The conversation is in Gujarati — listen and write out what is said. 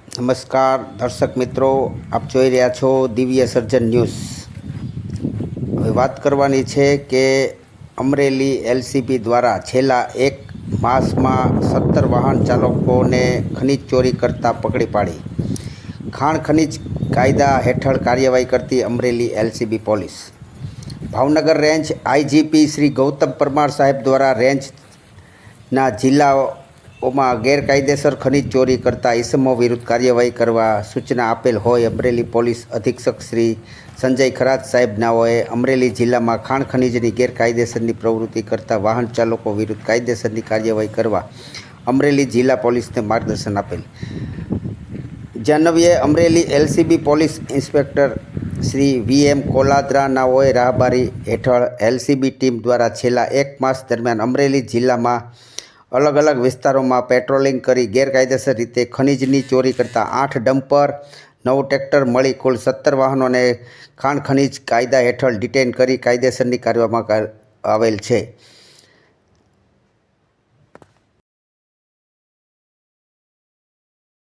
નમસ્કાર દર્શક મિત્રો, આપ જોઈ રહ્યા છો દિવ્ય સર્જન ન્યૂઝ। હવે વાત કરવાની છે કે અમરેલી એલસીબી દ્વારા છેલ્લા એક માસમાં 17 વાહન ચાલકોને ખનીજ ચોરી કરતા પકડી પાડી। ખાણ ખનીજ કાયદા હેઠળ કાર્યવાહી કરતી Amreli LCB police Bhavnagar range IGP Shri Gautam Parmar સાહેબ દ્વારા રેન્જના જિલ્લાઓમાં ગેરકાયદેસર ખનીજ ચોરી કરતા ઇસમો વિરુદ્ધ કાર્યવાહી કરવા સૂચના આપેલ હોય અમરેલી પોલીસ અધિક્ષક શ્રી સંજય ખરાત સાહેબનાઓએ અમરેલી જિલ્લામાં ખાણ ખનીજની ગેરકાયદેસરની પ્રવૃત્તિ કરતા વાહન ચાલકો વિરુદ્ધ કાયદેસરની કાર્યવાહી કરવા અમરેલી જિલ્લા પોલીસને માર્ગદર્શન આપેલ। જનવ્ય Amreli LCB police inspector Shri VM કોલાદરાનાઓએ રાહબારી હેઠળ એલસીબી ટીમ દ્વારા છેલ્લા એક માસ દરમિયાન અમરેલી જિલ્લામાં અલગ અલગ વિસ્તારોમાં પેટ્રોલિંગ કરી ગેરકાયદેસર રીતે ખનીજની ચોરી કરતા 8 ડમ્પર 9 ટ્રેક્ટર મળી કુલ 17 વાહનોને ખાણ ખનીજ કાયદા હેઠળ ડિટેઇન કરી કાયદેસરની કાર્યવાહીમાં આવેલ છે।